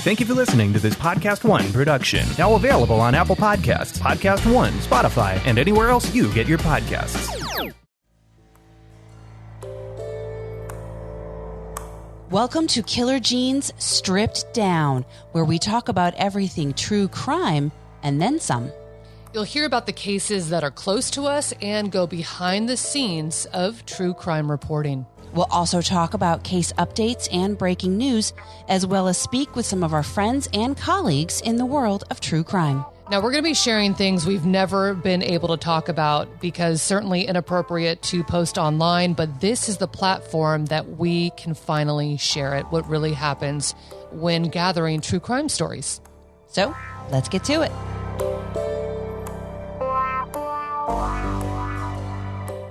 Thank you for listening to this Podcast One production. Now available on Apple Podcasts, Podcast One, Spotify, and anywhere else you get your podcasts. Welcome to Killer Gene's Stripped Down, where we talk about everything true crime and then some. You'll hear about the cases that are close to us and go behind the scenes of true crime reporting. We'll also talk about case updates and breaking news, as well as speak with some of our friends and colleagues in the world of true crime. Now, we're going to be sharing things we've never been able to talk about because certainly inappropriate to post online, but this is the platform that we can finally share it, what really happens when gathering true crime stories. So, let's get to it.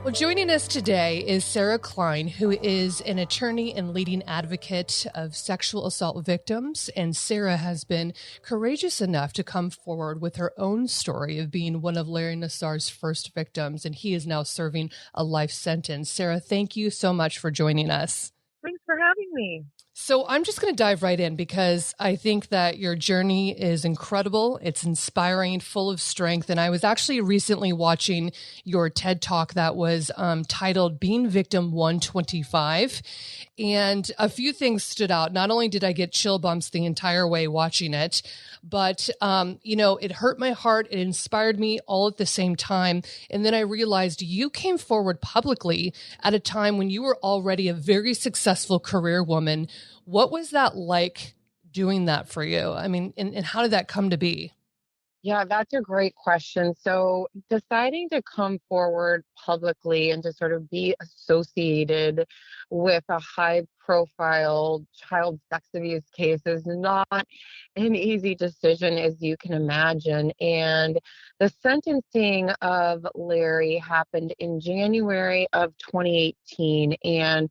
Well, joining us today is Sarah Klein, who is an attorney and leading advocate of sexual assault victims. And Sarah has been courageous enough to come forward with her own story of being one of Larry Nassar's first victims, and he is now serving a life sentence. Sarah, thank you so much for joining us. Thanks for having me. So I'm just going to dive right in because I think that your journey is incredible. It's inspiring, full of strength. And I was actually recently watching your TED Talk that was titled Being Victim 125. And a few things stood out. Not only did I get chill bumps the entire way watching it, but, it hurt my heart. It inspired me all at the same time. And then I realized you came forward publicly at a time when you were already a very successful career woman. What was that like doing that for you? I mean, and how did that come to be? Yeah, that's a great question. So deciding to come forward publicly and to sort of be associated with a high profile child sex abuse case is not an easy decision, as you can imagine. And the sentencing of Larry happened in January of 2018. And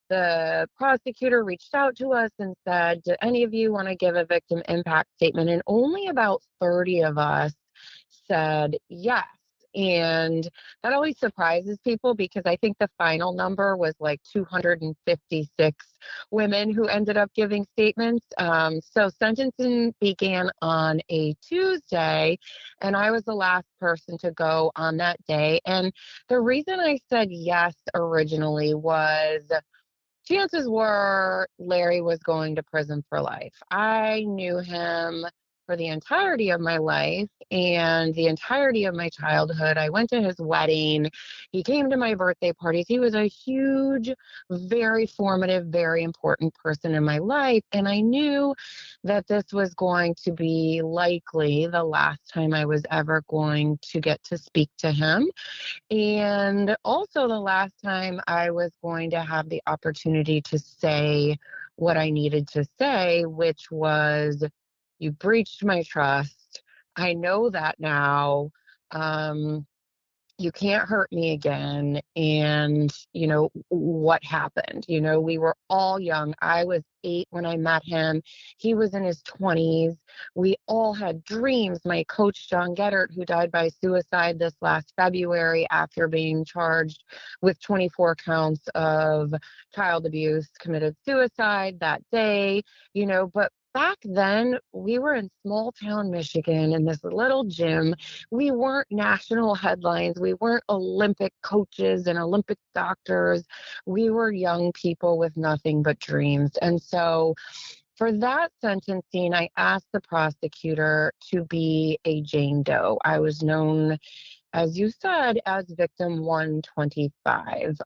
the prosecutor reached out to us and said, do any of you want to give a victim impact statement? And only about 30 of us said yes. And that always surprises people because I think the final number was like 256 women who ended up giving statements. So sentencing began on a Tuesday, and I was the last person to go on that day. And the reason I said yes originally was chances were Larry was going to prison for life. I knew him for the entirety of my life and the entirety of my childhood. I went to his wedding. He came to my birthday parties. He was a huge, very formative, very important person in my life. And I knew that this was going to be likely the last time I was ever going to get to speak to him. And also the last time I was going to have the opportunity to say what I needed to say, which was, you breached my trust. I know that now. You can't hurt me again. And, what happened? We were all young. I was 8 when I met him. He was in his 20s. We all had dreams. My coach, John Geddert, who died by suicide this last February after being charged with 24 counts of child abuse, committed suicide that day, but back then, we were in small town Michigan in this little gym. We weren't national headlines. We weren't Olympic coaches and Olympic doctors. We were young people with nothing but dreams. And so for that sentencing, I asked the prosecutor to be a Jane Doe. I was known, as you said, as victim 125.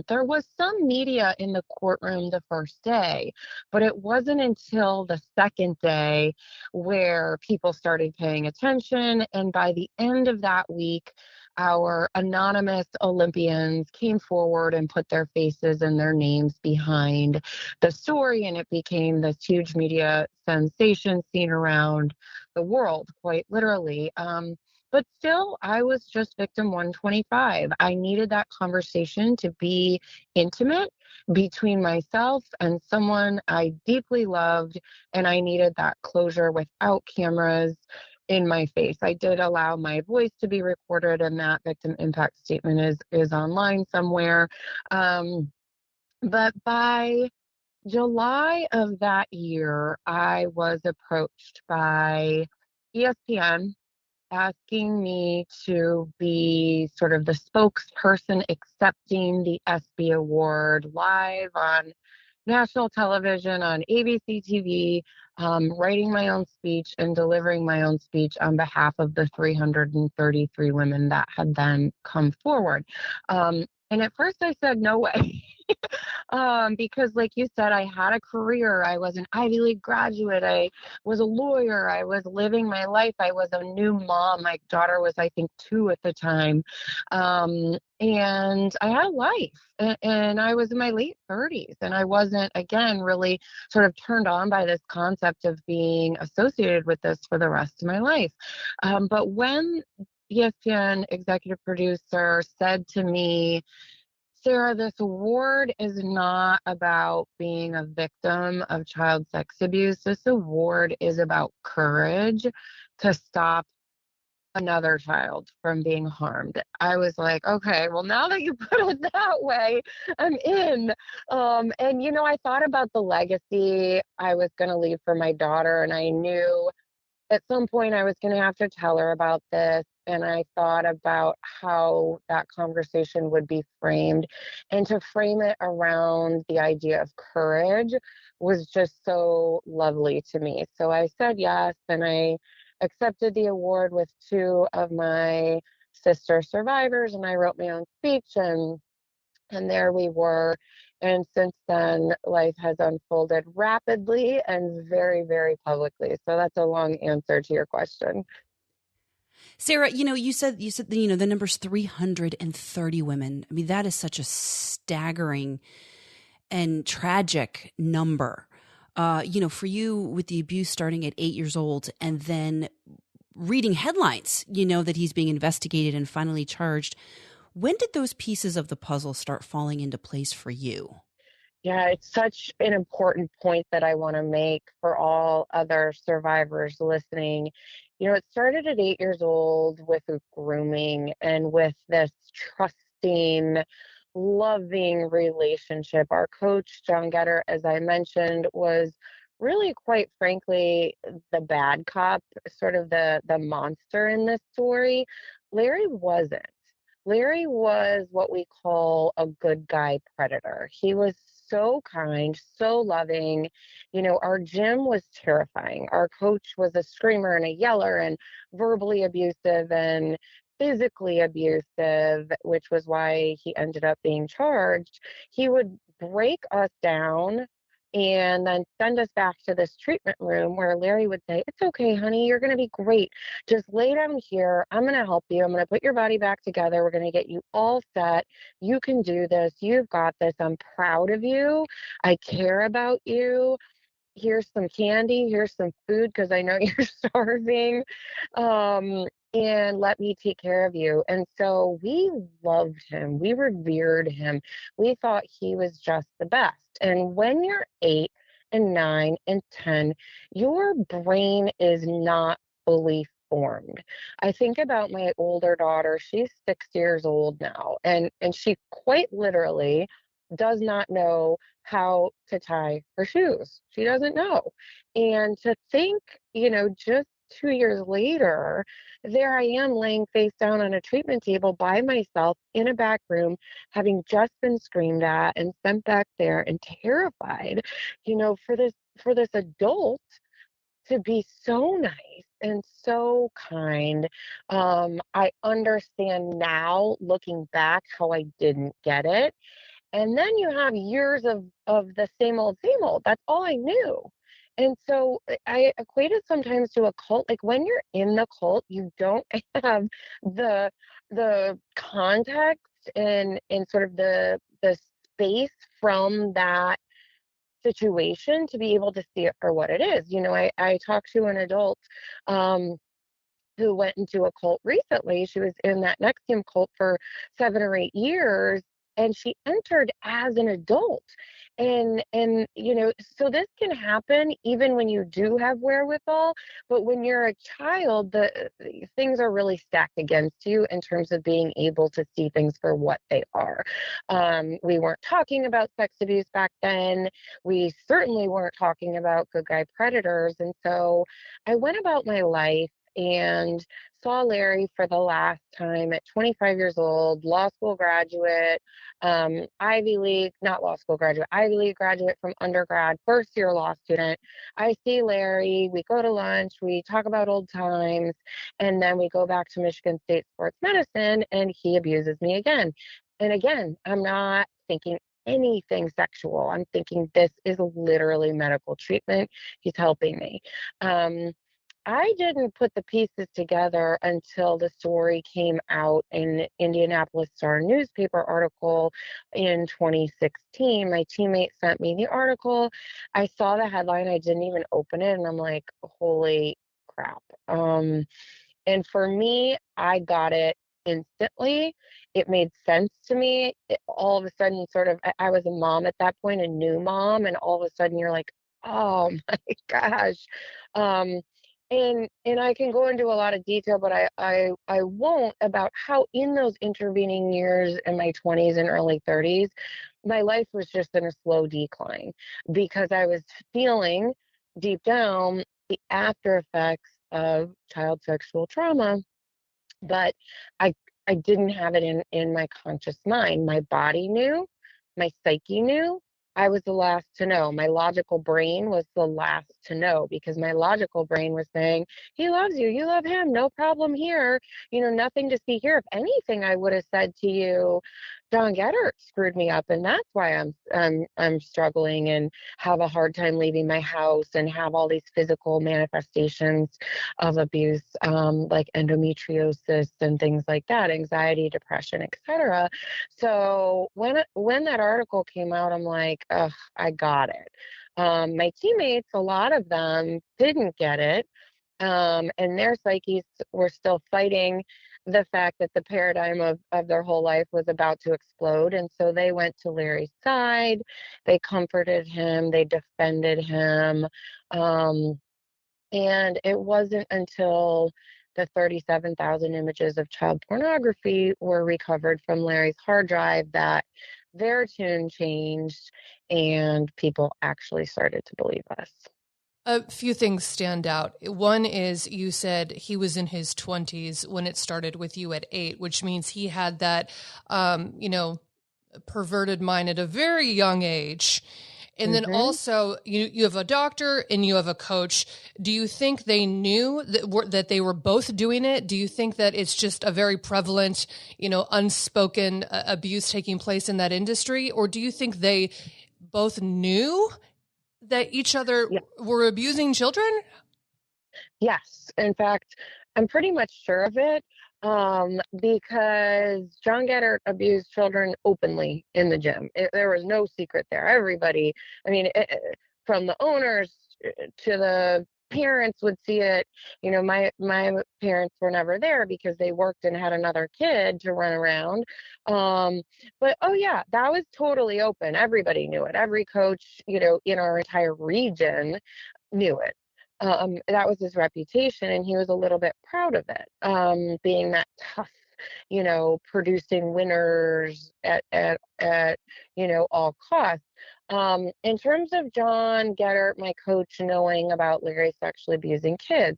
There was some media in the courtroom the first day, but it wasn't until the second day where people started paying attention. And by the end of that week, our anonymous Olympians came forward and put their faces and their names behind the story, and it became this huge media sensation seen around the world, quite literally. But still, I was just victim 125. I needed that conversation to be intimate between myself and someone I deeply loved, and I needed that closure without cameras in my face. I did allow my voice to be recorded, and that victim impact statement is online somewhere. But by July of that year, I was approached by ESPN asking me to be sort of the spokesperson accepting the ESPY award live on national television, on ABC TV, writing my own speech and delivering my own speech on behalf of the 333 women that had then come forward. And at first I said, no way. Because like you said, I had a career. I was an Ivy League graduate. I was a lawyer. I was living my life. I was a new mom. My daughter was, I think, 2 at the time. And I had a life, and I was in my late 30s, and I wasn't, again, really sort of turned on by this concept of being associated with this for the rest of my life. But when ESPN executive producer said to me, Sarah, this award is not about being a victim of child sex abuse. This award is about courage to stop another child from being harmed. I was like, okay, well, now that you put it that way, I'm in. And, I thought about the legacy I was going to leave for my daughter, and I knew at some point I was going to have to tell her about this. And I thought about how that conversation would be framed. And to frame it around the idea of courage was just so lovely to me. So I said yes, and I accepted the award with 2 of my sister survivors, and I wrote my own speech, and there we were. And since then, life has unfolded rapidly and very, very publicly. So that's a long answer to your question. Sarah, you said the number's 330 women. I mean, that is such a staggering and tragic number. For you, with the abuse starting at 8 years old, and then reading headlines, that he's being investigated and finally charged. When did those pieces of the puzzle start falling into place for you? Yeah, it's such an important point that I want to make for all other survivors listening. It started at 8 years old with grooming and with this trusting, loving relationship. Our coach, John Getter, as I mentioned, was really, quite frankly, the bad cop, sort of the monster in this story. Larry wasn't. Larry was what we call a good guy predator. He was so kind, so loving. Our gym was terrifying. Our coach was a screamer and a yeller and verbally abusive and physically abusive, which was why he ended up being charged. He would break us down and then send us back to this treatment room where Larry would say, "It's okay, honey, you're going to be great. Just lay down here. I'm going to help you. I'm going to put your body back together. We're going to get you all set. You can do this. You've got this. I'm proud of you. I care about you. Here's some candy. Here's some food because I know you're starving. And let me take care of you." And so we loved him. We revered him. We thought he was just the best. And when you're 8 and 9 and 10, your brain is not fully formed. I think about my older daughter. She's 6 years old now, and she quite literally does not know how to tie her shoes. She doesn't know. And to think, just 2 years later, there I am laying face down on a treatment table by myself in a back room, having just been screamed at and sent back there and terrified, for this adult to be so nice and so kind. I understand now, looking back, how I didn't get it. And then you have years of the same old, same old. That's all I knew. And so I equate it sometimes to a cult. Like when you're in the cult, you don't have the context and sort of the space from that situation to be able to see it for what it is. I talked to an adult who went into a cult recently. She was in that Nexium cult for 7 or 8 years. and she entered as an adult. And so this can happen even when you do have wherewithal, but when you're a child, the things are really stacked against you in terms of being able to see things for what they are. We weren't talking about sex abuse back then. We certainly weren't talking about good guy predators. And so I went about my life and saw Larry for the last time at 25 years old, law school graduate, Ivy League, not law school graduate, Ivy League graduate from undergrad, first year law student. I see Larry, we go to lunch, we talk about old times, and then we go back to Michigan State Sports Medicine, and he abuses me again. And again, I'm not thinking anything sexual. I'm thinking this is literally medical treatment. He's helping me. I didn't put the pieces together until the story came out in Indianapolis Star newspaper article in 2016. My teammate sent me the article. I saw the headline. I didn't even open it, and I'm like, holy crap. And for me, I got it instantly. It made sense to me. All of a sudden, I was a mom at that point, a new mom, and all of a sudden you're like, oh my gosh. And I can go into a lot of detail, but I won't, about how in those intervening years in my 20s and early 30s, my life was just in a slow decline because I was feeling deep down the after effects of child sexual trauma, but I I didn't have it in my conscious mind. My body knew, my psyche knew. I was the last to know. My logical brain was the last to know because my logical brain was saying, he loves you, you love him, no problem here, nothing to see here. If anything, I would have said to you, John Geddert screwed me up, and that's why I'm struggling and have a hard time leaving my house and have all these physical manifestations of abuse, like endometriosis and things like that, anxiety, depression, etc. So when that article came out, I'm like, ugh, I got it. My teammates, a lot of them didn't get it, and their psyches were still fighting the fact that the paradigm of their whole life was about to explode. And so they went to Larry's side, they comforted him, they defended him. And it wasn't until the 37,000 images of child pornography were recovered from Larry's hard drive that their tune changed and people actually started to believe us. A few things stand out. One is you said he was in his 20s when it started with you at 8, which means he had that, perverted mind at a very young age. And then also you have a doctor and you have a coach. Do you think they knew that they were both doing it? Do you think that it's just a very prevalent, unspoken abuse taking place in that industry? Or do you think they both knew that each other were abusing children? Yes. In fact, I'm pretty much sure of it, because John Geddert abused children openly in the gym. There was no secret there. Everybody, from the owners to the parents would see it. My parents were never there because they worked and had another kid to run around. But oh yeah, that was totally open. Everybody knew it. Every coach, in our entire region knew it. That was his reputation, and he was a little bit proud of it, being that tough, producing winners at all costs. In terms of John Geddert, my coach, knowing about Larry sexually abusing kids,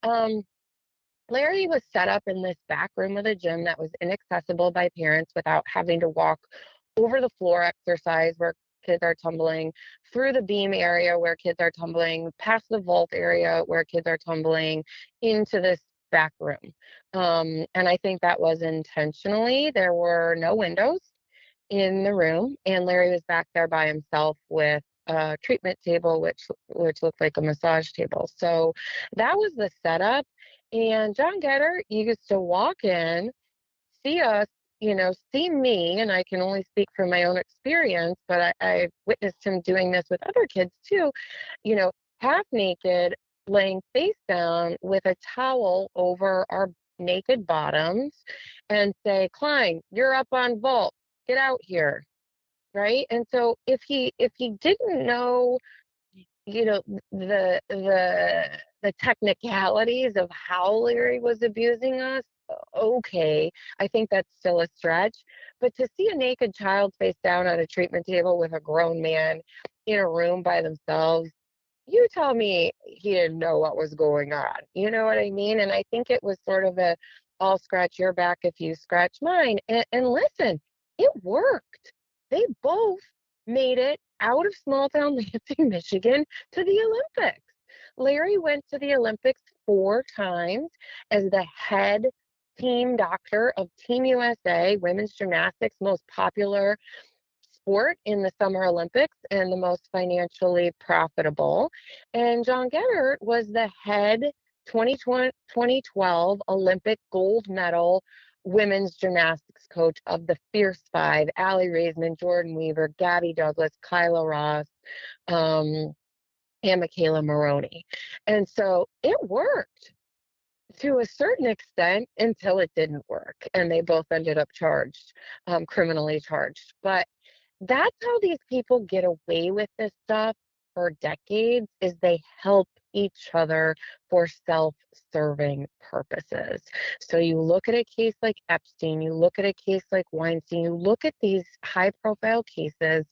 Larry was set up in this back room of the gym that was inaccessible by parents without having to walk over the floor exercise where kids are tumbling, through the beam area where kids are tumbling, past the vault area where kids are tumbling, into this back room. And I think that was intentionally. There were no windows in the room, and Larry was back there by himself with a treatment table, which looked like a massage table. So that was the setup. And John Geddert used to walk in, see us, see me, and I can only speak from my own experience, but I witnessed him doing this with other kids too, half naked, laying face down with a towel over our naked bottoms, and say, Klein, you're up on vault. get out here. Right. And so if he didn't know, the technicalities of how Larry was abusing us, okay, I think that's still a stretch. But to see a naked child face down on a treatment table with a grown man in a room by themselves, you tell me he didn't know what was going on. You know what I mean? And I think it was sort of a, I'll scratch your back if you scratch mine. And listen, it worked. They both made it out of small town Lansing, Michigan to the Olympics. Larry went to the Olympics 4 times as the head team doctor of Team USA, women's gymnastics, most popular sport in the Summer Olympics and the most financially profitable. And John Geddert was the head 2012 Olympic gold medal women's gymnastics coach of the Fierce Five: Allie Raisman, Jordan Weaver, Gabby Douglas, Kyla Ross, and Michaela Maroney. And so it worked to a certain extent until it didn't work. And they both ended up charged, criminally charged. But that's how these people get away with this stuff for decades, is they help each other for self-serving purposes. So you look at a case like Epstein, you look at a case like Weinstein, you look at these high-profile cases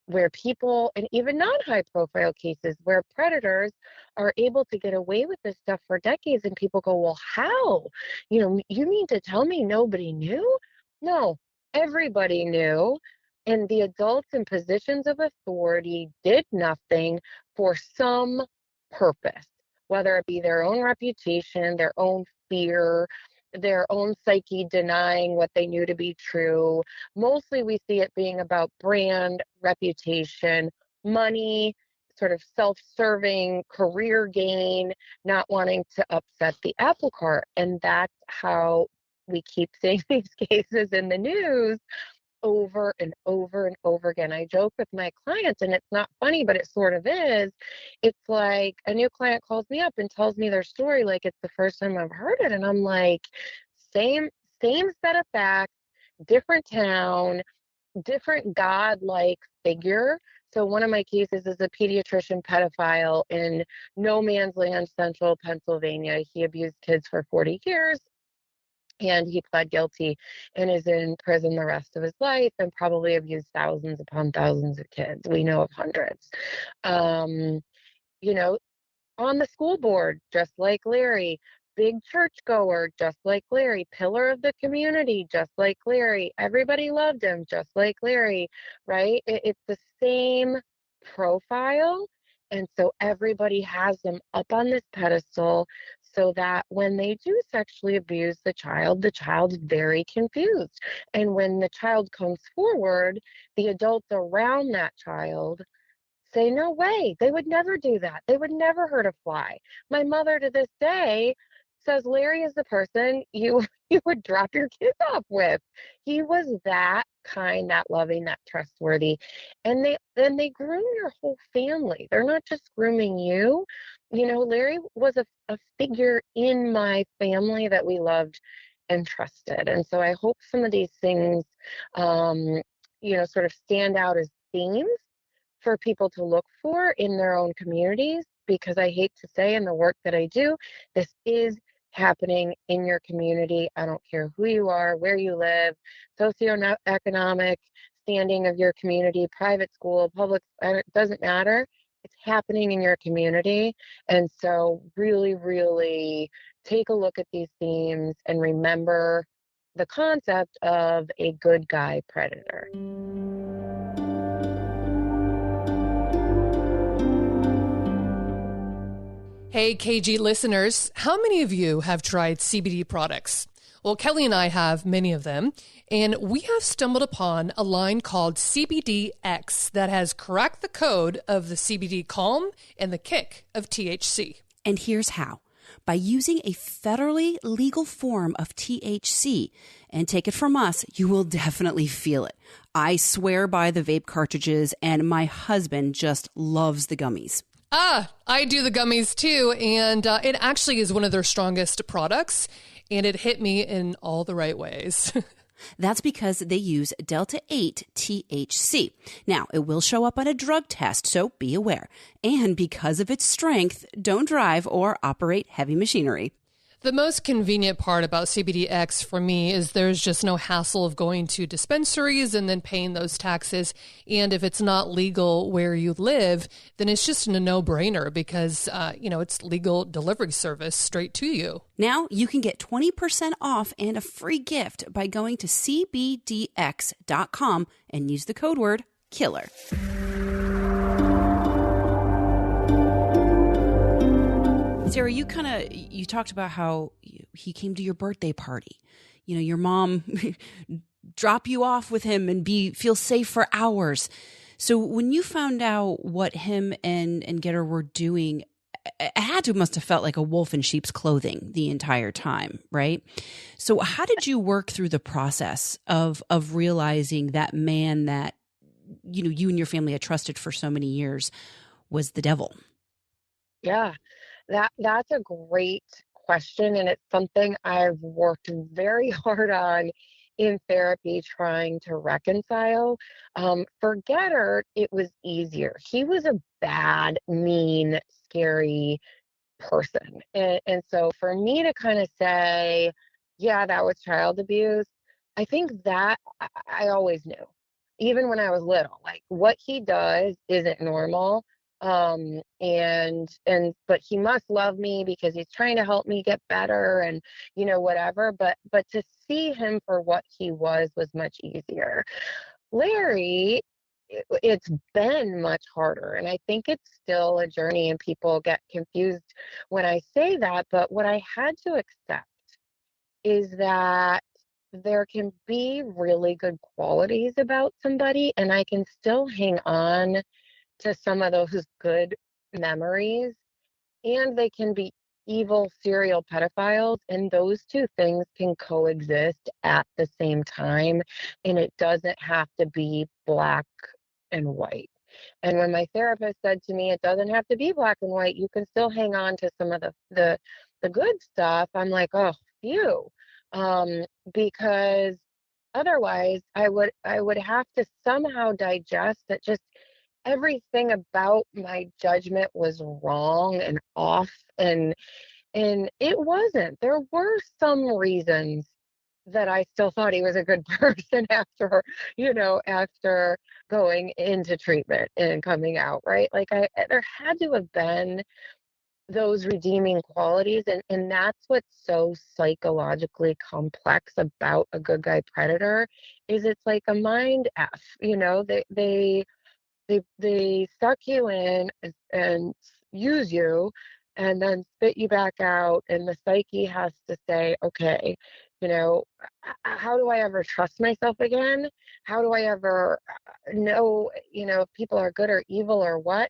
where people, and even non-high-profile cases, where predators are able to get away with this stuff for decades, and people go, well, how? You mean to tell me nobody knew? No, everybody knew. And the adults in positions of authority did nothing for some purpose, whether it be their own reputation, their own fear, their own psyche denying what they knew to be true. Mostly we see it being about brand, reputation, money, sort of self-serving career gain, not wanting to upset the apple cart. And that's how we keep seeing these cases in the news over and over and over again. I joke with my clients, and it's not funny, but it sort of is. It's like a new client calls me up and tells me their story like it's the first time I've heard it. And I'm like, same set of facts, different town, different God-like figure. So one of my cases is a pediatrician pedophile in no man's land, central Pennsylvania. He abused kids for 40 years. And he pled guilty and is in prison the rest of his life and probably abused thousands upon thousands of kids. We know of hundreds. On the school board, just like Larry, big churchgoer, just like Larry, pillar of the community, just like Larry. Everybody loved him, just like Larry, right? It's the same profile. And so everybody has them up on this pedestal so that when they do sexually abuse the child's very confused. And when the child comes forward, the adults around that child say, no way, they would never do that. They would never hurt a fly. My mother to this day says Larry is the person you would drop your kids off with. He was that kind, that loving, that trustworthy. And they groom your whole family. They're not just grooming you. Larry was a figure in my family that we loved and trusted. And so I hope some of these things, sort of stand out as themes for people to look for in their own communities, because I hate to say in the work that I do, this is happening in your community. I don't care who you are, where you live, socioeconomic standing of your community, private school, public, it doesn't matter. It's happening in your community. And so really, really take a look at these themes and remember the concept of a good guy predator. Hey, KG listeners, how many of you have tried CBD products? Well, Kelly and I have many of them, and we have stumbled upon a line called CBDX that has cracked the code of the CBD calm and the kick of THC. And here's how. By using a federally legal form of THC, and take it from us, you will definitely feel it. I swear by the vape cartridges, and my husband just loves the gummies. I do the gummies too, and it actually is one of their strongest products, and it hit me in all the right ways. That's because they use Delta 8 THC. Now, it will show up on a drug test, so be aware. And because of its strength, don't drive or operate heavy machinery. The most convenient part about CBDX for me is there's just no hassle of going to dispensaries and then paying those taxes. And if it's not legal where you live, then it's just a no-brainer because, it's legal delivery service straight to you. Now you can get 20% off and a free gift by going to cbdx.com and use the code word KILLER. Sarah, you talked about how he came to your birthday party. Your mom drop you off with him and feel safe for hours. So when you found out what him and Getter were doing, it must have felt like a wolf in sheep's clothing the entire time, right? So how did you work through the process of realizing that man that you and your family had trusted for so many years was the devil? Yeah. That's a great question, and it's something I've worked very hard on in therapy trying to reconcile. For Getter, it was easier. He was a bad, mean, scary person. And so for me to kind of say, yeah, that was child abuse, I think that I always knew, even when I was little, like what he does isn't normal. But he must love me because he's trying to help me get better and, whatever. But to see him for what he was much easier. Larry, it's been much harder, and I think it's still a journey, and people get confused when I say that. But what I had to accept is that there can be really good qualities about somebody, and I can still hang on to some of those good memories, and they can be evil serial pedophiles, and those two things can coexist at the same time, and it doesn't have to be black and white. And when my therapist said to me, it doesn't have to be black and white, you can still hang on to some of the good stuff, I'm like, oh, phew. Because otherwise I would have to somehow digest that just everything about my judgment was wrong and off, and it wasn't. There were some reasons that I still thought he was a good person after going into treatment and coming out, right? Like there had to have been those redeeming qualities, and that's what's so psychologically complex about a good guy predator is it's like a mind F, they suck you in and use you and then spit you back out, and the psyche has to say, okay, how do I ever trust myself again? How do I ever know, if people are good or evil or what?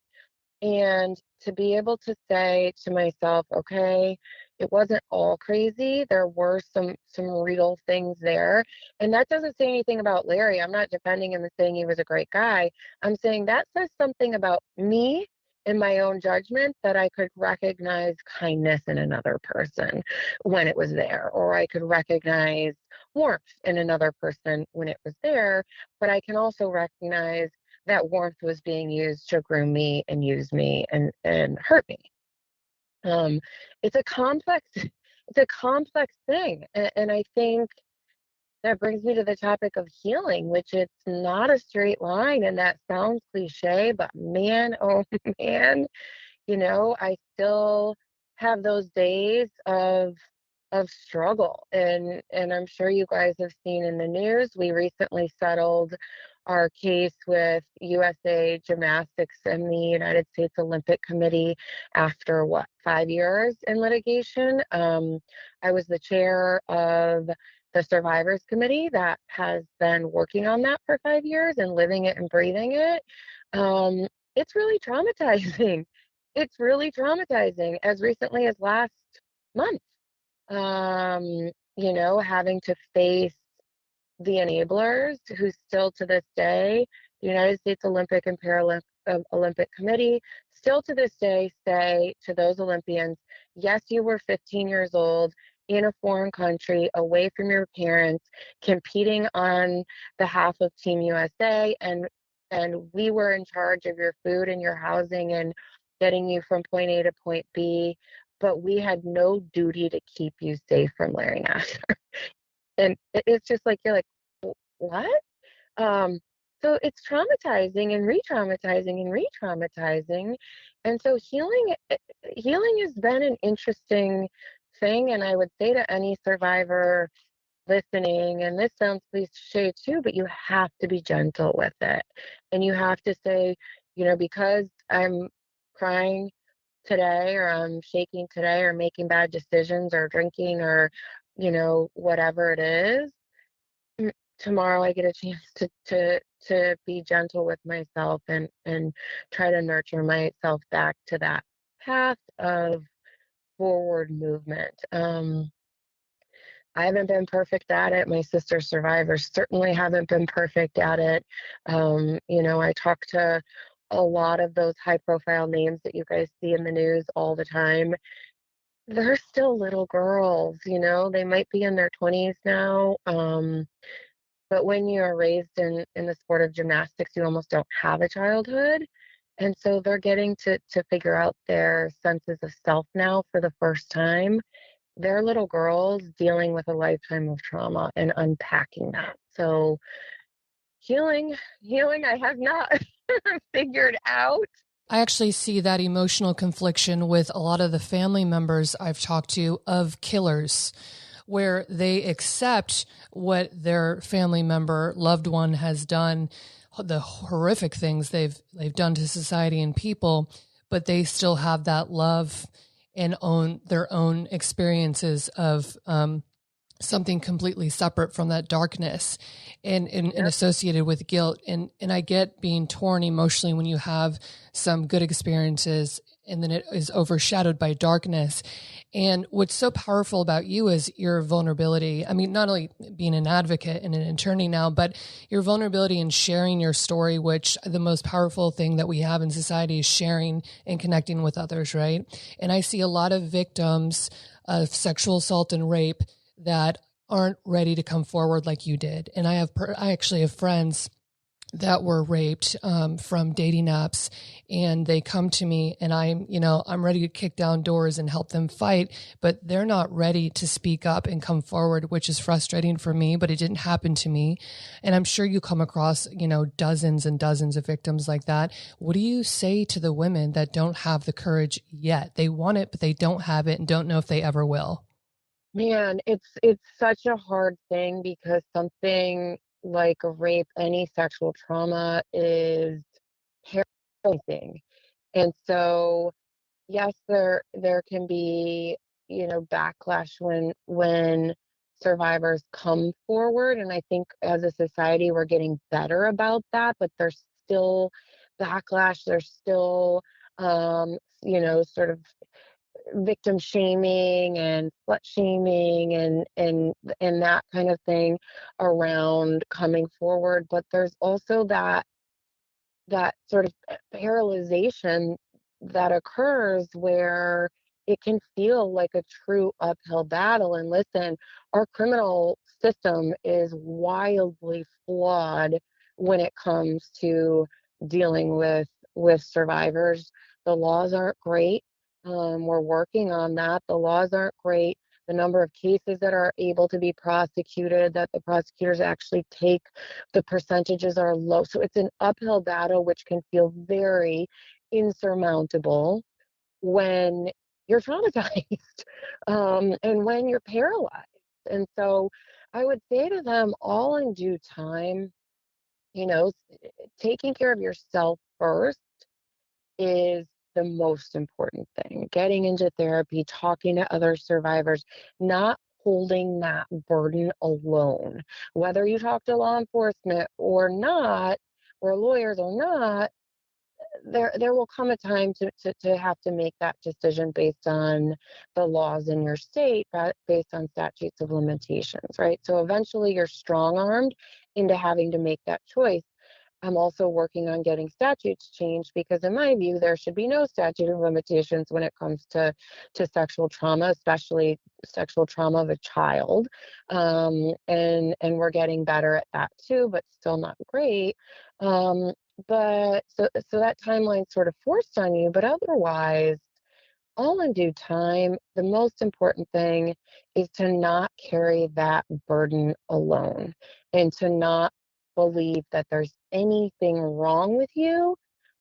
And to be able to say to myself, okay, it wasn't all crazy. There were some real things there. And that doesn't say anything about Larry. I'm not defending him and saying he was a great guy. I'm saying that says something about me in my own judgment, that I could recognize kindness in another person when it was there, or I could recognize warmth in another person when it was there. But I can also recognize that warmth was being used to groom me and use me and hurt me. It's a complex thing. And I think that brings me to the topic of healing, which it's not a straight line. And that sounds cliche, but man, oh man, I still have those days of struggle. And I'm sure you guys have seen in the news, we recently settled our case with USA Gymnastics and the United States Olympic Committee after 5 years in litigation. I was the chair of the Survivors Committee that has been working on that for 5 years and living it and breathing it. It's really traumatizing. It's really traumatizing. As recently as last month, having to face the enablers who still to this day, the United States Olympic and Paralympic Committee, still to this day say to those Olympians, yes, you were 15 years old. in a foreign country, away from your parents, competing on behalf of Team USA, and we were in charge of your food and your housing and getting you from point A to point B, but we had no duty to keep you safe from Larry Nassar. And it's just like, you're like, what? Um, so it's traumatizing and re-traumatizing and re-traumatizing. And so healing has been an interesting thing. And I would say to any survivor listening, and this sounds cliche too, but you have to be gentle with it. And you have to say, because I'm crying today, or I'm shaking today, or making bad decisions, or drinking, or, whatever it is, tomorrow I get a chance to be gentle with myself, and try to nurture myself back to that path of forward movement. I haven't been perfect at it. My sister survivors certainly haven't been perfect at it. I talk to a lot of those high profile names that you guys see in the news all the time. They're still little girls, they might be in their 20s now. But when you are raised in the sport of gymnastics, you almost don't have a childhood. And so they're getting to figure out their senses of self now for the first time. They're little girls dealing with a lifetime of trauma and unpacking that. So healing, I have not figured out. I actually see that emotional confliction with a lot of the family members I've talked to of killers, where they accept what their family member, loved one has done, the horrific things they've done to society and people, but they still have that love and own their own experiences of something completely separate from that darkness and associated with guilt. And I get being torn emotionally when you have some good experiences and then it is overshadowed by darkness. And what's so powerful about you is your vulnerability. I mean, not only being an advocate and an attorney now, but your vulnerability in sharing your story, which the most powerful thing that we have in society is sharing and connecting with others, right? And I see a lot of victims of sexual assault and rape that aren't ready to come forward like you did. And I actually have friends that were raped from dating apps, and they come to me and I'm ready to kick down doors and help them fight, but they're not ready to speak up and come forward, which is frustrating for me, but it didn't happen to me. And I'm sure you come across, dozens and dozens of victims like that. What do you say to the women that don't have the courage yet? They want it, but they don't have it and don't know if they ever will. Man, it's such a hard thing, because something like a rape, any sexual trauma, is paralyzing. And so, yes, there can be, backlash when survivors come forward. And I think as a society, we're getting better about that, but there's still backlash. There's still, sort of victim shaming and slut shaming and that kind of thing around coming forward. But there's also that sort of paralyzation that occurs where it can feel like a true uphill battle. And listen, our criminal system is wildly flawed when it comes to dealing with survivors. The laws aren't great. We're working on that. The laws aren't great. The number of cases that are able to be prosecuted, that the prosecutors actually take, the percentages are low. So it's an uphill battle, which can feel very insurmountable when you're traumatized and when you're paralyzed. And so I would say to them, all in due time, taking care of yourself first is the most important thing. Getting into therapy, talking to other survivors, not holding that burden alone. Whether you talk to law enforcement or not, or lawyers or not, there will come a time to have to make that decision based on the laws in your state, based on statutes of limitations, right? So eventually you're strong-armed into having to make that choice. I'm also working on getting statutes changed because, in my view, there should be no statute of limitations when it comes to sexual trauma, especially sexual trauma of a child. And we're getting better at that too, but still not great. But so that timeline's sort of forced on you, but otherwise, all in due time. The most important thing is to not carry that burden alone and to not believe that there's anything wrong with you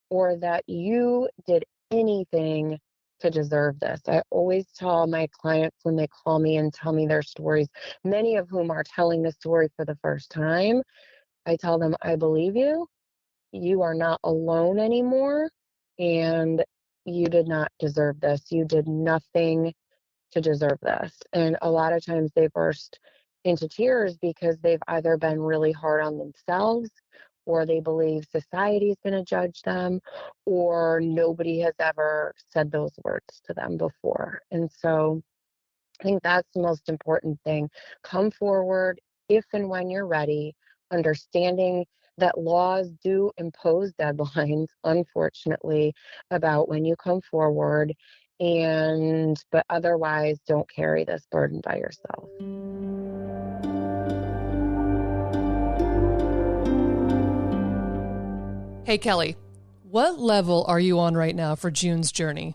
or that you did anything to deserve this. I always tell my clients when they call me and tell me their stories, many of whom are telling the story for the first time, I tell them, I believe you. You are not alone anymore, and you did not deserve this. You did nothing to deserve this. And a lot of times they burst into tears because they've either been really hard on themselves, or they believe society's going to judge them, or nobody has ever said those words to them before. And so I think that's the most important thing. Come forward if and when you're ready, understanding that laws do impose deadlines, unfortunately, about when you come forward, but otherwise don't carry this burden by yourself. Hey, Kelly, what level are you on right now for June's journey?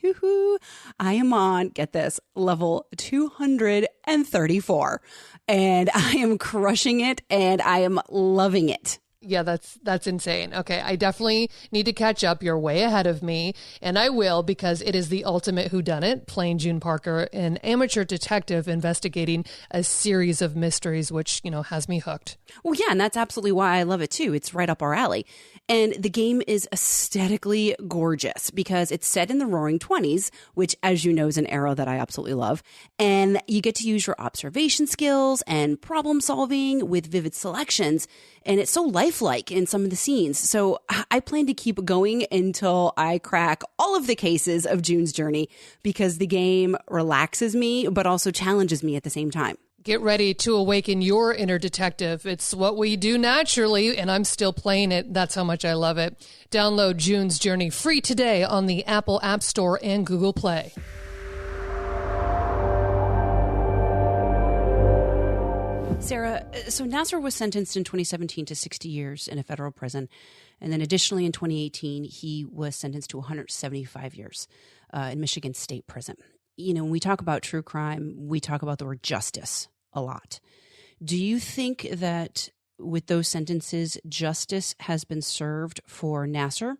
Hoo-hoo. I am on, get this, level 234. And I am crushing it and I am loving it. Yeah, that's insane. Okay, I definitely need to catch up. You're way ahead of me, and I will because it is the ultimate whodunit, playing June Parker, an amateur detective investigating a series of mysteries, which, has me hooked. Well, yeah, and that's absolutely why I love it too. It's right up our alley. And the game is aesthetically gorgeous because it's set in the Roaring 20s, which, as you know, is an era that I absolutely love. And you get to use your observation skills and problem solving with vivid selections. And it's so lifelike in some of the scenes. So I plan to keep going until I crack all of the cases of June's journey because the game relaxes me, but also challenges me at the same time. Get ready to awaken your inner detective. It's what we do naturally, and I'm still playing it. That's how much I love it. Download June's Journey free today on the Apple App Store and Google Play. Sarah, so Nassar was sentenced in 2017 to 60 years in a federal prison. And then additionally in 2018, he was sentenced to 175 years in Michigan State Prison. When we talk about true crime, we talk about the word justice a lot. Do you think that with those sentences, justice has been served for Nassar?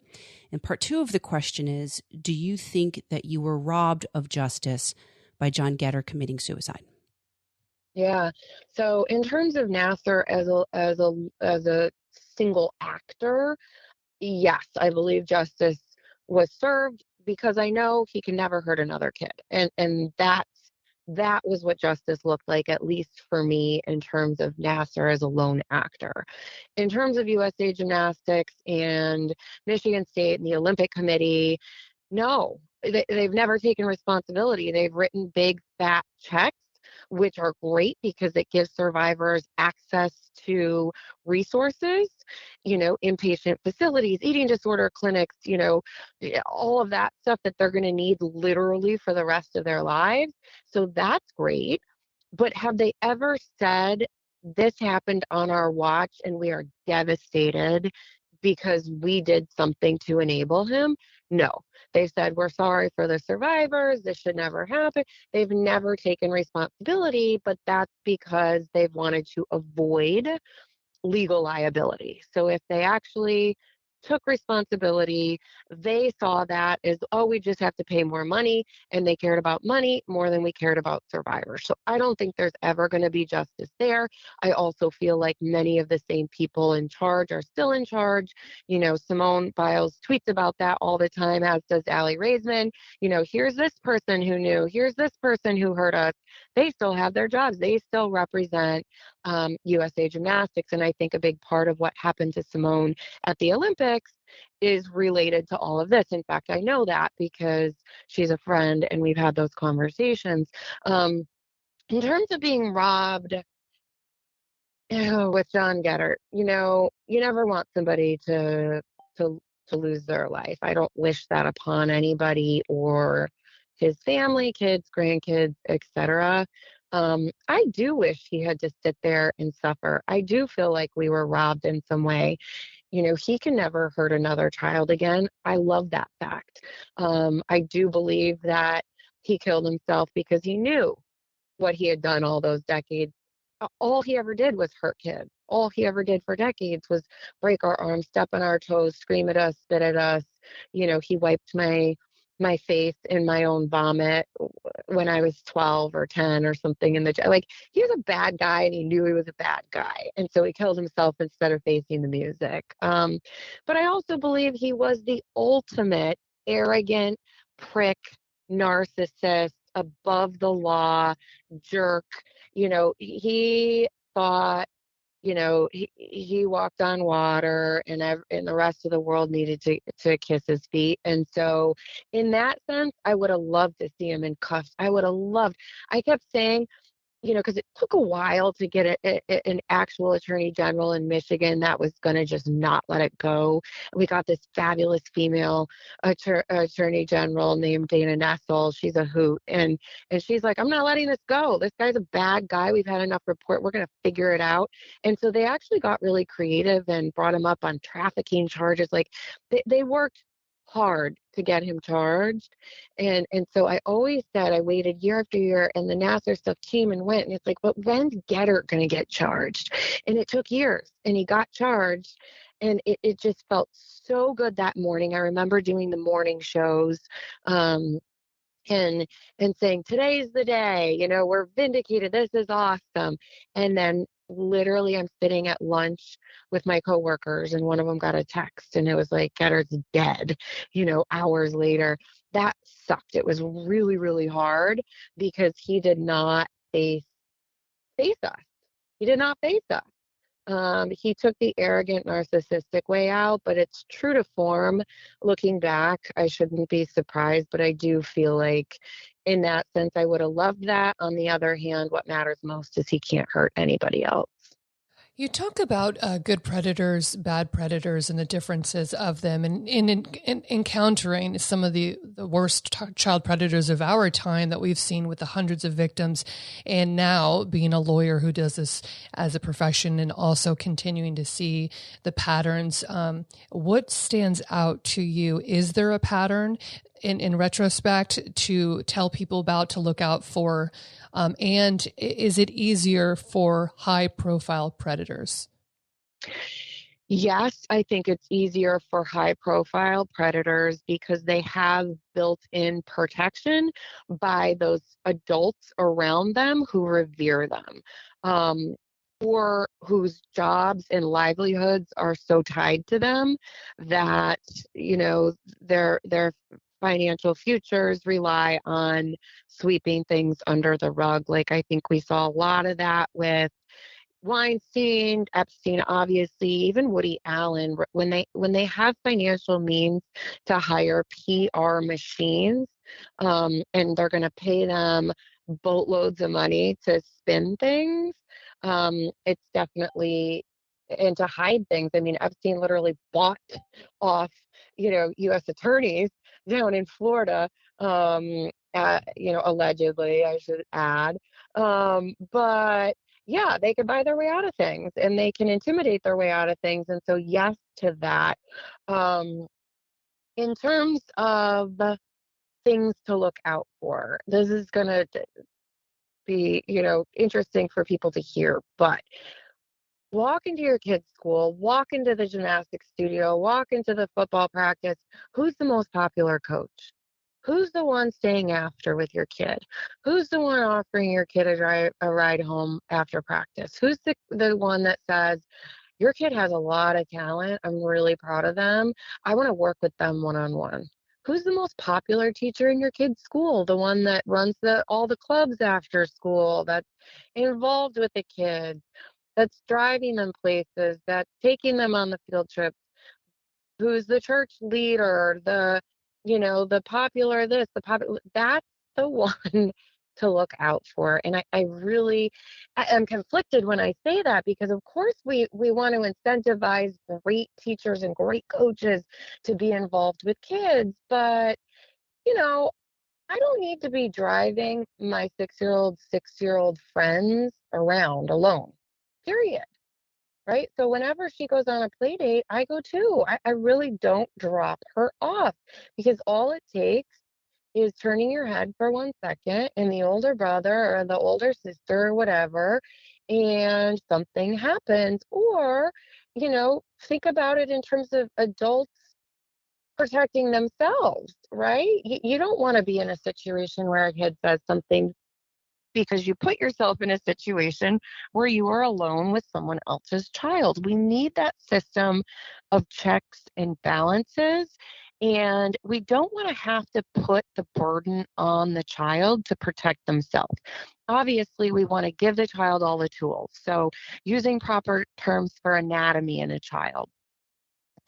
And part two of the question is, do you think that you were robbed of justice by John Getter committing suicide? Yeah. So in terms of Nassar as a single actor, yes, I believe justice was served because I know he can never hurt another kid. And that was what justice looked like, at least for me, in terms of Nassar as a lone actor. In terms of USA Gymnastics and Michigan State and the Olympic Committee, no, they've never taken responsibility. They've written big fat checks, which are great because it gives survivors access to resources, inpatient facilities, eating disorder clinics, all of that stuff that they're going to need literally for the rest of their lives. So that's great. But have they ever said, this happened on our watch and we are devastated because we did something to enable him? No. They said, we're sorry for the survivors. This should never happen. They've never taken responsibility, but that's because they've wanted to avoid legal liability. So if they actually took responsibility, they saw that as, oh, we just have to pay more money, and they cared about money more than we cared about survivors. So I don't think there's ever going to be justice there. I also feel like many of the same people in charge are still in charge. Simone Biles tweets about that all the time, as does Allie Raisman. Here's this person who knew, here's this person who hurt us. They still have their jobs. They still represent USA Gymnastics. And I think a big part of what happened to Simone at the Olympics is related to all of this. In fact, I know that because she's a friend and we've had those conversations. In terms of being robbed, with John Geddert, you never want somebody to to lose their life. I don't wish that upon anybody or his family, kids, grandkids, etc. I do wish he had to sit there and suffer. I do feel like we were robbed in some way. He can never hurt another child again. I love that fact. I do believe that he killed himself because he knew what he had done all those decades. All he ever did was hurt kids. All he ever did for decades was break our arms, step on our toes, scream at us, spit at us. He wiped my face in my own vomit when I was 12 or 10 or something like he was a bad guy and he knew he was a bad guy. And so he killed himself instead of facing the music. But I also believe he was the ultimate arrogant prick, narcissist, above the law, jerk. He thought, he walked on water and the rest of the world needed to kiss his feet. And so in that sense, I would have loved to see him in cuffs. I kept saying, because it took a while to get an actual attorney general in Michigan that was going to just not let it go. We got this fabulous female attorney general named Dana Nessel. She's a hoot. And she's like, I'm not letting this go. This guy's a bad guy. We've had enough report. We're going to figure it out. And so they actually got really creative and brought him up on trafficking charges. Like they worked hard to get him charged. And so I always said, I waited year after year and the Nassar stuff came and went. And it's like, but when's Geddert going to get charged? And it took years and he got charged. And it just felt so good that morning. I remember doing the morning shows. And saying, today's the day, we're vindicated. This is awesome. And then literally I'm sitting at lunch with my coworkers and one of them got a text and it was like, Geddert's dead, hours later. That sucked. It was really, really hard because he did not face us. He did not face us. He took the arrogant, narcissistic way out, but it's true to form. Looking back, I shouldn't be surprised, but I do feel like in that sense, I would have loved that. On the other hand, what matters most is he can't hurt anybody else. You talk about good predators, bad predators, and the differences of them, and in encountering some of the worst child predators of our time that we've seen with the hundreds of victims, and now being a lawyer who does this as a profession and also continuing to see the patterns. What stands out to you? Is there a pattern in retrospect to tell people about, to look out for? And is it easier for high profile predators? Yes, I think it's easier for high profile predators because they have built in protection by those adults around them who revere them. Or whose jobs and livelihoods are so tied to them that, their financial futures rely on sweeping things under the rug. Like I think we saw a lot of that with Weinstein, Epstein, obviously, even Woody Allen, when they have financial means to hire PR machines, and they're going to pay them boatloads of money to spin things, it's definitely, and to hide things. I mean, Epstein literally bought off, U.S. attorneys down in Florida, allegedly, I should add. But yeah, they could buy their way out of things and they can intimidate their way out of things. And so, yes to that. In terms of things to look out for, this is going to be, interesting for people to hear, but walk into your kid's school, walk into the gymnastics studio, walk into the football practice. Who's the most popular coach? Who's the one staying after with your kid? Who's the one offering your kid a ride home after practice? Who's the one that says, your kid has a lot of talent. I'm really proud of them. I want to work with them one-on-one. Who's the most popular teacher in your kid's school? The one that runs all the clubs after school, that's involved with the kids, that's driving them places, that's taking them on the field trips. Who's the church leader, the popular this, that's the one to look out for. And I am conflicted when I say that, because of course we want to incentivize great teachers and great coaches to be involved with kids. But, you know, I don't need to be driving my 6-year old friends around alone, period. Right. So whenever she goes on a play date, I go too. I really don't drop her off, because all it takes is turning your head for 1 second and the older brother or the older sister or whatever, and something happens. Or, think about it in terms of adults protecting themselves, right? You don't want to be in a situation where a kid says something, because you put yourself in a situation where you are alone with someone else's child. We need that system of checks and balances. And we don't want to have to put the burden on the child to protect themselves. Obviously, we want to give the child all the tools. So, using proper terms for anatomy in a child.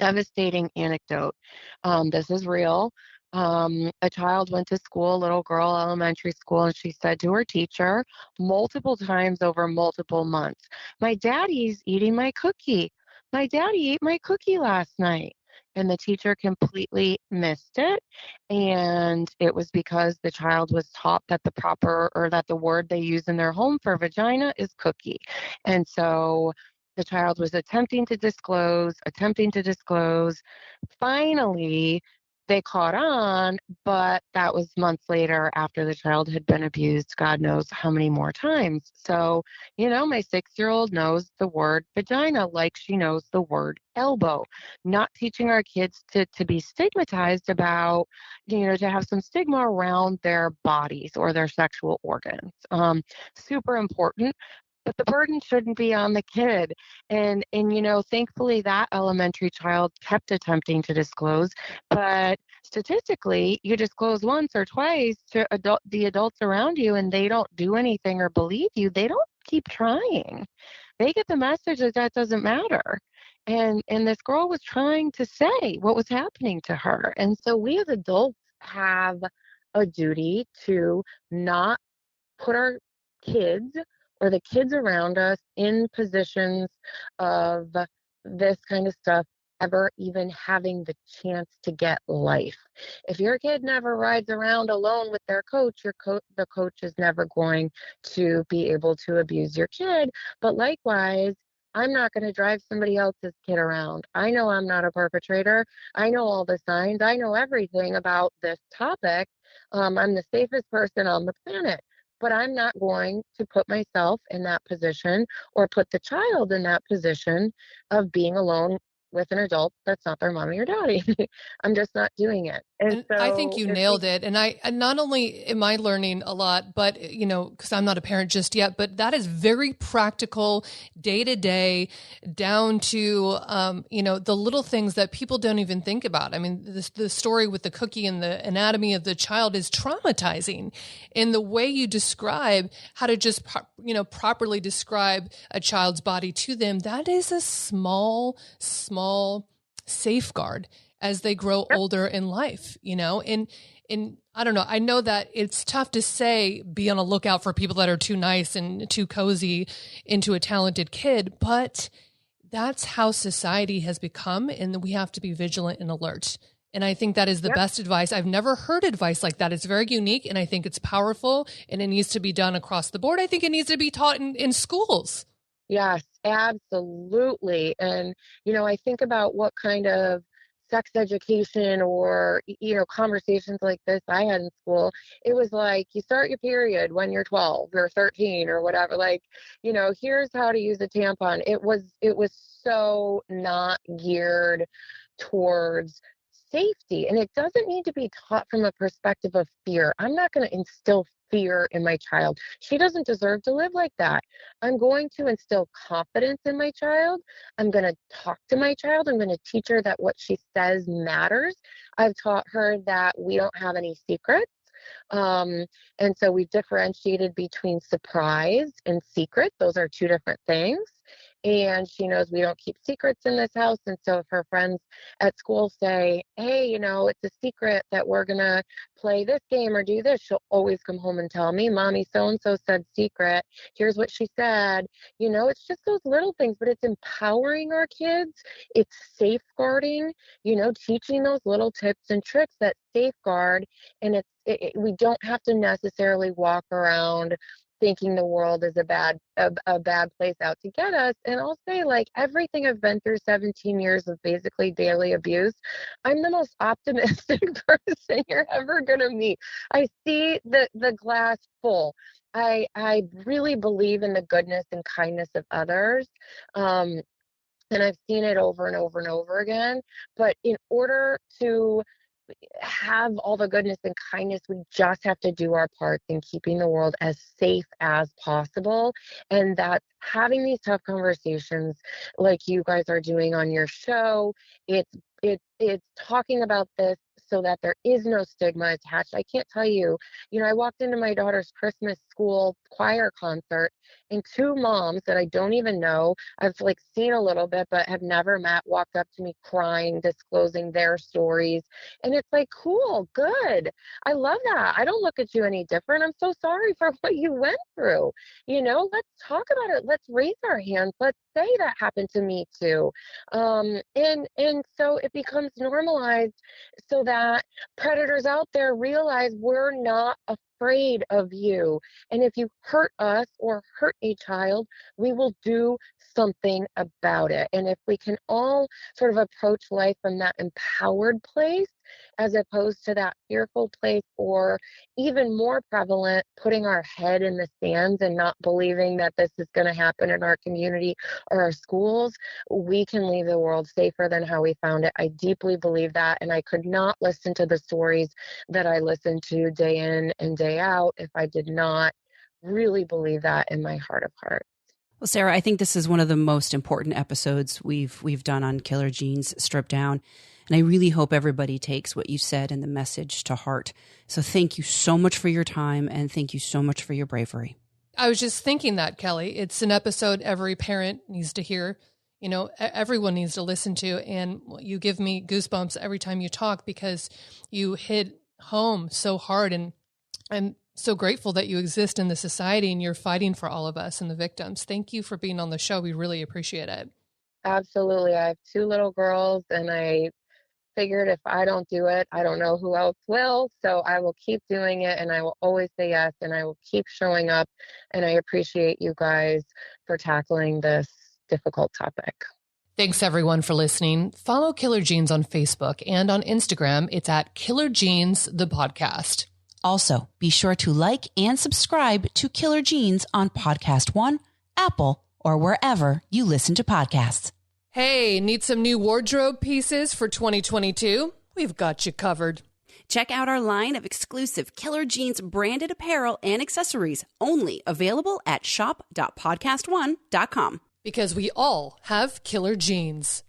Devastating anecdote. This is real. A child went to school, a little girl, elementary school, and she said to her teacher multiple times over multiple months, "My daddy's eating my cookie. My daddy ate my cookie last night." And the teacher completely missed it. And it was because the child was taught that that the word they use in their home for vagina is cookie. And so the child was attempting to disclose. Finally, they caught on, but that was months later, after the child had been abused, God knows how many more times. So, my 6-year-old knows the word vagina like she knows the word elbow. Not teaching our kids to be stigmatized about, to have some stigma around their bodies or their sexual organs. Super important. But the burden shouldn't be on the kid. And thankfully that elementary child kept attempting to disclose. But statistically, you disclose once or twice to the adults around you, and they don't do anything or believe you, they don't keep trying. They get the message that doesn't matter. And this girl was trying to say what was happening to her. And so we as adults have a duty to not put our kids or the kids around us in positions of this kind of stuff ever even having the chance to get life. If your kid never rides around alone with their coach, the coach is never going to be able to abuse your kid. But likewise, I'm not going to drive somebody else's kid around. I know I'm not a perpetrator. I know all the signs. I know everything about this topic. I'm the safest person on the planet. But I'm not going to put myself in that position or put the child in that position of being alone with an adult that's not their mommy or daddy. I'm just not doing it. And I think you nailed it. And not only am I learning a lot, but, because I'm not a parent just yet, but that is very practical, day to day, down to, the little things that people don't even think about. I mean, the story with the cookie and the anatomy of the child is traumatizing. And the way you describe how to just, properly describe a child's body to them, that is a small safeguard as they grow older in life, and I don't know, I know that it's tough to say, be on a lookout for people that are too nice and too cozy into a talented kid, but that's how society has become. And we have to be vigilant and alert. And I think that is the best advice. I've never heard advice like that. It's very unique. And I think it's powerful, and it needs to be done across the board. I think it needs to be taught in schools. Yes, absolutely. And, I think about what kind of sex education or, conversations like this I had in school. It was like, you start your period when you're 12 or 13 or whatever. Like, here's how to use a tampon. It was so not geared towards safety. And it doesn't need to be taught from a perspective of fear. I'm not going to instill fear in my child. She doesn't deserve to live like that. I'm going to instill confidence in my child. I'm going to talk to my child. I'm going to teach her that what she says matters. I've taught her that we don't have any secrets. And so we've differentiated between surprise and secret. Those are two different things. and she knows we don't keep secrets in this house. And so if her friends at school say, hey, it's a secret that we're going to play this game or do this, she'll always come home and tell me, Mommy, so-and-so said secret. Here's what she said. It's just those little things, but it's empowering our kids. It's safeguarding, teaching those little tips and tricks that safeguard. And we don't have to necessarily walk around thinking the world is a bad place out to get us. And I'll say, like, everything I've been through 17 years of basically daily abuse, I'm the most optimistic person you're ever going to meet. I see the glass full. I really believe in the goodness and kindness of others. And I've seen it over and over and over again. But in order to have all the goodness and kindness, we just have to do our part in keeping the world as safe as possible. And that's having these tough conversations like you guys are doing on your show. It's talking about this so that there is no stigma attached. I can't tell you, I walked into my daughter's Christmas school choir concert, and two moms that I don't even know, I've seen a little bit, but have never met, walked up to me crying, disclosing their stories. And it's like, cool, good. I love that. I don't look at you any different. I'm so sorry for what you went through. Let's talk about it. Let's raise our hands. Let's say that happened to me too. And so it becomes normalized so that predators out there realize we're not afraid of you. And if you hurt us or hurt a child, we will do something about it. And if we can all sort of approach life from that empowered place, as opposed to that fearful place, or even more prevalent, putting our head in the sands and not believing that this is going to happen in our community or our schools, we can leave the world safer than how we found it. I deeply believe that, and I could not listen to the stories that I listen to day in and day out if I did not really believe that in my heart of hearts. Well, Sarah, I think this is one of the most important episodes we've done on Killer Genes Stripped Down. And I really hope everybody takes what you said and the message to heart. So thank you so much for your time, and thank you so much for your bravery. I was just thinking that, Kelly. It's an episode every parent needs to hear. Everyone needs to listen to. And you give me goosebumps every time you talk because you hit home so hard. And I'm so grateful that you exist in the society and you're fighting for all of us and the victims. Thank you for being on the show. We really appreciate it. Absolutely. I have two little girls, and I figured if I don't do it, I don't know who else will. So I will keep doing it, and I will always say yes, and I will keep showing up. And I appreciate you guys for tackling this difficult topic. Thanks everyone for listening. Follow Killer Genes on Facebook and on Instagram. It's at Killer Genes, the podcast. Also, be sure to like and subscribe to Killer Genes on Podcast One, Apple, or wherever you listen to podcasts. Hey, need some new wardrobe pieces for 2022? We've got you covered. Check out our line of exclusive Killer Genes branded apparel and accessories, only available at shop.podcastone.com. Because we all have killer genes.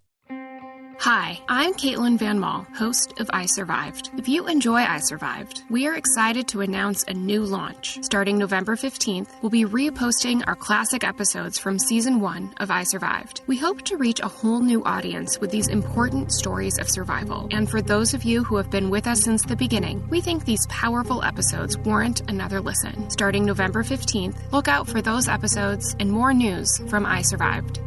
Hi, I'm Caitlin Van Mall, host of I Survived. If you enjoy I Survived, we are excited to announce a new launch. Starting November 15th, we'll be reposting our classic episodes from Season 1 of I Survived. We hope to reach a whole new audience with these important stories of survival. And for those of you who have been with us since the beginning, we think these powerful episodes warrant another listen. Starting November 15th, look out for those episodes and more news from I Survived.